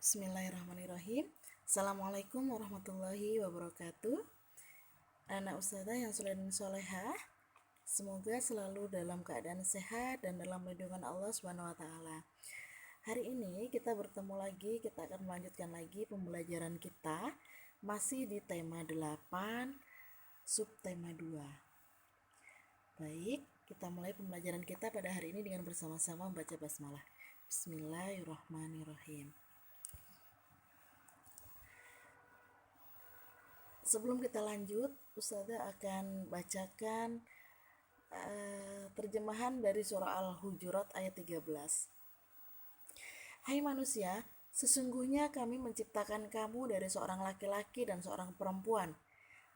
Bismillahirrahmanirrahim. Assalamualaikum warahmatullahi wabarakatuh. Anak ustazah yang soleh dan solehah, semoga selalu dalam keadaan sehat dan dalam lindungan Allah Subhanahu wa taala. Hari ini kita bertemu lagi, kita akan melanjutkan lagi pembelajaran kita masih di tema 8, subtema 2. Baik, kita mulai pembelajaran kita pada hari ini dengan bersama-sama membaca basmalah. Bismillahirrahmanirrahim. Sebelum kita lanjut, Ustazah akan bacakan terjemahan dari surah Al-Hujurat ayat 13. Hai manusia, sesungguhnya kami menciptakan kamu dari seorang laki-laki dan seorang perempuan,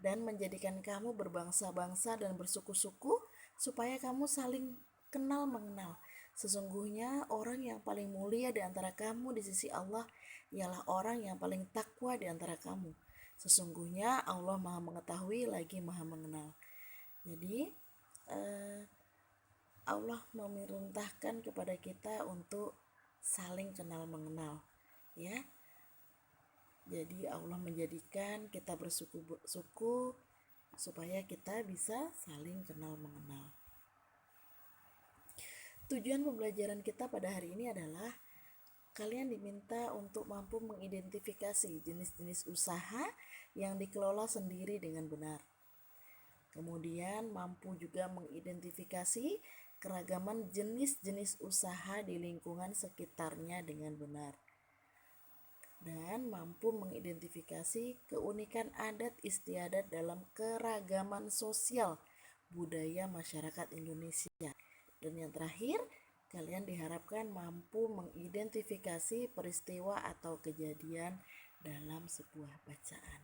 dan menjadikan kamu berbangsa-bangsa dan bersuku-suku, supaya kamu saling kenal mengenal. Sesungguhnya orang yang paling mulia di antara kamu di sisi Allah ialah orang yang paling takwa di antara kamu. Sesungguhnya Allah Maha Mengetahui lagi Maha Mengenal. Jadi Allah memerintahkan kepada kita untuk saling kenal mengenal, ya. Jadi Allah menjadikan kita bersuku supaya kita bisa saling kenal mengenal. Tujuan pembelajaran kita pada hari ini adalah kalian diminta untuk mampu mengidentifikasi jenis-jenis usaha yang dikelola sendiri dengan benar. Kemudian mampu juga mengidentifikasi keragaman jenis-jenis usaha di lingkungan sekitarnya dengan benar. Dan mampu mengidentifikasi keunikan adat istiadat dalam keragaman sosial budaya masyarakat Indonesia. Dan yang terakhir, kalian diharapkan mampu mengidentifikasi peristiwa atau kejadian dalam sebuah bacaan.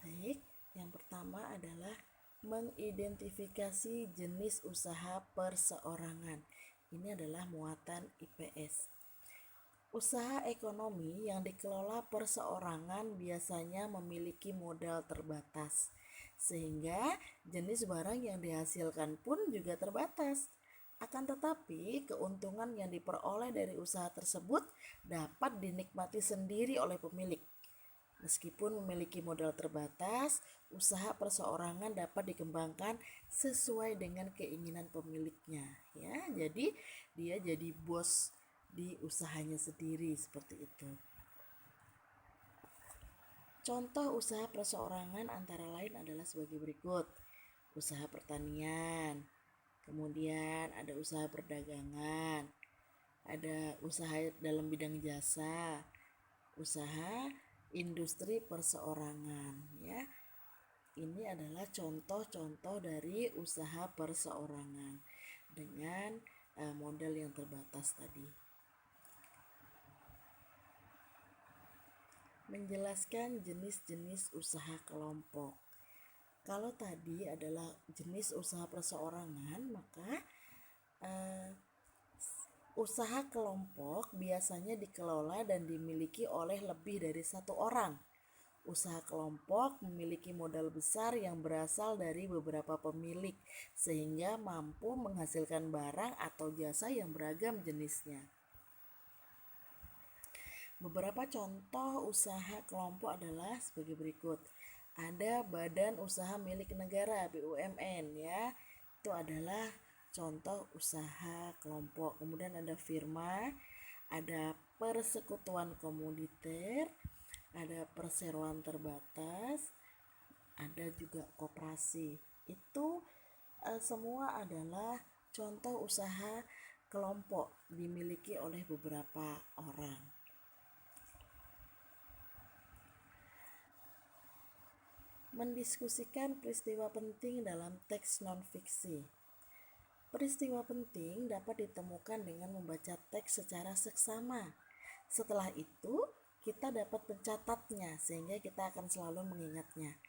Baik, yang pertama adalah mengidentifikasi jenis usaha perseorangan. Ini adalah muatan IPS. Usaha ekonomi yang dikelola perseorangan biasanya memiliki modal terbatas, sehingga jenis barang yang dihasilkan pun juga terbatas. Akan tetapi, keuntungan yang diperoleh dari usaha tersebut dapat dinikmati sendiri oleh pemilik. Meskipun memiliki modal terbatas, usaha perseorangan dapat dikembangkan sesuai dengan keinginan pemiliknya, ya. Jadi dia jadi bos di usahanya sendiri seperti itu. Contoh usaha perseorangan antara lain adalah sebagai berikut. Usaha pertanian, kemudian ada usaha perdagangan, ada usaha dalam bidang jasa, usaha industri perseorangan, ya. Ini adalah contoh-contoh dari usaha perseorangan dengan modal yang terbatas tadi. Menjelaskan jenis-jenis usaha kelompok. Kalau tadi adalah jenis usaha perseorangan, maka usaha kelompok biasanya dikelola dan dimiliki oleh lebih dari satu orang. Usaha kelompok memiliki modal besar yang berasal dari beberapa pemilik, sehingga mampu menghasilkan barang atau jasa yang beragam jenisnya. Beberapa contoh usaha kelompok adalah sebagai berikut. Ada badan usaha milik negara BUMN, ya. Itu adalah contoh usaha kelompok. Kemudian ada firma, ada persekutuan komoditer, ada perseroan terbatas, ada juga koperasi. Itu semua adalah contoh usaha kelompok dimiliki oleh beberapa orang. Mendiskusikan peristiwa penting dalam teks non-fiksi. Peristiwa penting dapat ditemukan dengan membaca teks secara seksama. Setelah itu, kita dapat mencatatnya sehingga kita akan selalu mengingatnya.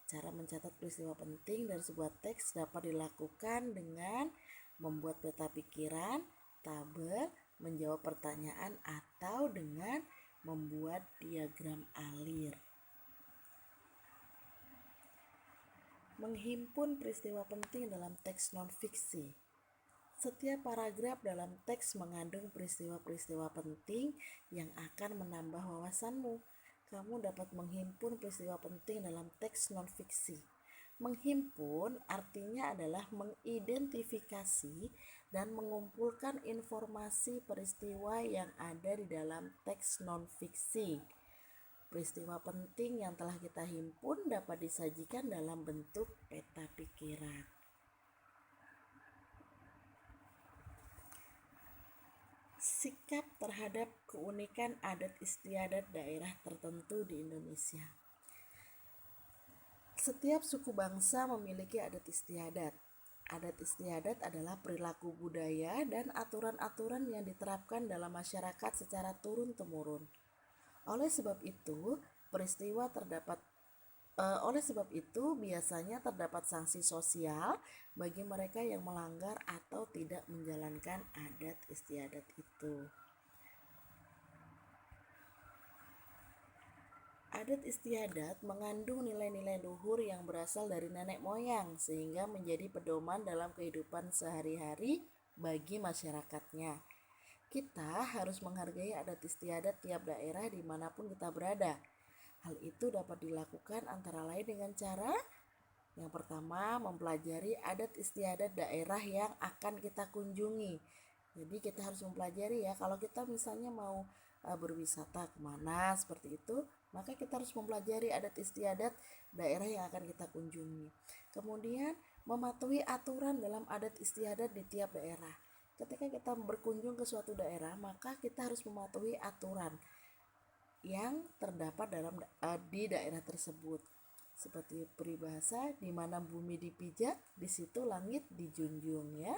Cara mencatat peristiwa penting dari sebuah teks dapat dilakukan dengan membuat peta pikiran, tabel, menjawab pertanyaan, atau dengan membuat diagram alir. Menghimpun peristiwa penting dalam teks non-fiksi. Setiap paragraf dalam teks mengandung peristiwa-peristiwa penting yang akan menambah wawasanmu. Kamu dapat menghimpun peristiwa penting dalam teks non-fiksi. Menghimpun artinya adalah mengidentifikasi dan mengumpulkan informasi peristiwa yang ada di dalam teks non-fiksi. Peristiwa penting yang telah kita himpun dapat disajikan dalam bentuk peta pikiran. Sikap terhadap keunikan adat istiadat daerah tertentu di Indonesia. Setiap suku bangsa memiliki adat istiadat. Adat istiadat adalah perilaku budaya dan aturan-aturan yang diterapkan dalam masyarakat secara turun-temurun. Oleh sebab itu, biasanya terdapat sanksi sosial bagi mereka yang melanggar atau tidak menjalankan adat istiadat itu. Adat istiadat mengandung nilai-nilai luhur yang berasal dari nenek moyang sehingga menjadi pedoman dalam kehidupan sehari-hari bagi masyarakatnya. Kita harus menghargai adat istiadat tiap daerah dimanapun kita berada. Hal itu dapat dilakukan antara lain dengan cara yang pertama, mempelajari adat istiadat daerah yang akan kita kunjungi. Jadi kita harus mempelajari ya, kalau kita misalnya mau berwisata kemana seperti itu, maka kita harus mempelajari adat istiadat daerah yang akan kita kunjungi. Kemudian mematuhi aturan dalam adat istiadat di tiap daerah. Ketika kita berkunjung ke suatu daerah, maka kita harus mematuhi aturan yang terdapat di daerah tersebut. Seperti peribahasa, di mana bumi dipijak, di situ langit dijunjung ya.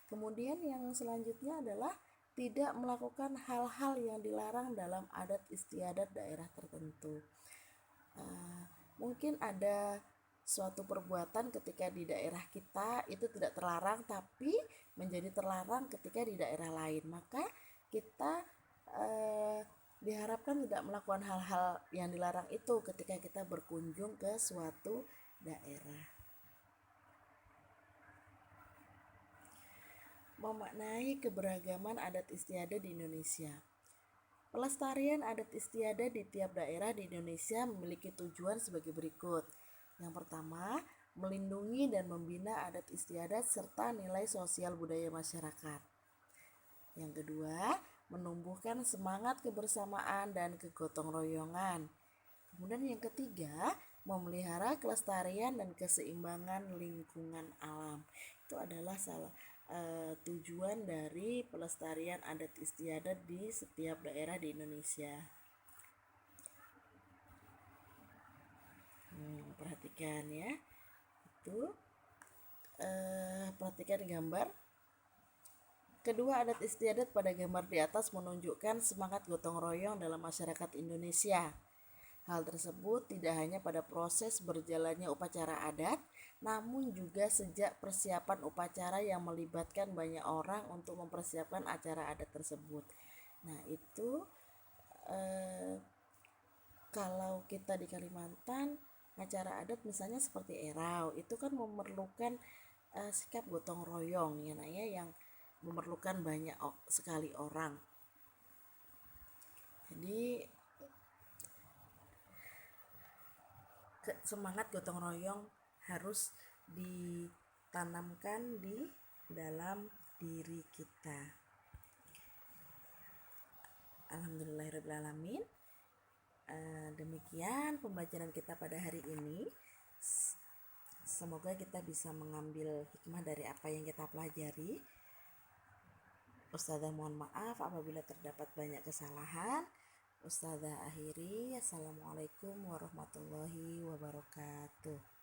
Kemudian yang selanjutnya adalah tidak melakukan hal-hal yang dilarang dalam adat istiadat daerah tertentu. Mungkin ada suatu perbuatan ketika di daerah kita itu tidak terlarang, tapi menjadi terlarang ketika di daerah lain. Maka kita diharapkan tidak melakukan hal-hal yang dilarang itu ketika kita berkunjung ke suatu daerah. Memaknai keberagaman adat istiadat di Indonesia. Pelestarian adat istiadat di tiap daerah di Indonesia memiliki tujuan sebagai berikut. Yang pertama, melindungi dan membina adat istiadat serta nilai sosial budaya masyarakat. Yang kedua, menumbuhkan semangat kebersamaan dan kegotong royongan. Kemudian yang ketiga, memelihara kelestarian dan keseimbangan lingkungan alam. Itu adalah tujuan dari pelestarian adat istiadat di setiap daerah di Indonesia. Perhatikan ya, itu perhatikan gambar. Kedua adat istiadat pada gambar di atas menunjukkan semangat gotong royong dalam masyarakat Indonesia. Hal tersebut tidak hanya pada proses berjalannya upacara adat, namun juga sejak persiapan upacara yang melibatkan banyak orang untuk mempersiapkan acara adat tersebut. Nah itu kalau kita di Kalimantan, acara adat misalnya seperti erau, itu kan memerlukan sikap gotong royong ya, yang memerlukan banyak sekali orang. Jadi semangat gotong royong harus ditanamkan di dalam diri kita. Alhamdulillahirrahmanirrahim. Demikian pembelajaran kita pada hari ini. Semoga kita bisa mengambil hikmah dari apa yang kita pelajari. Ustazah mohon maaf apabila terdapat banyak kesalahan. Ustazah akhiri. Assalamualaikum warahmatullahi wabarakatuh.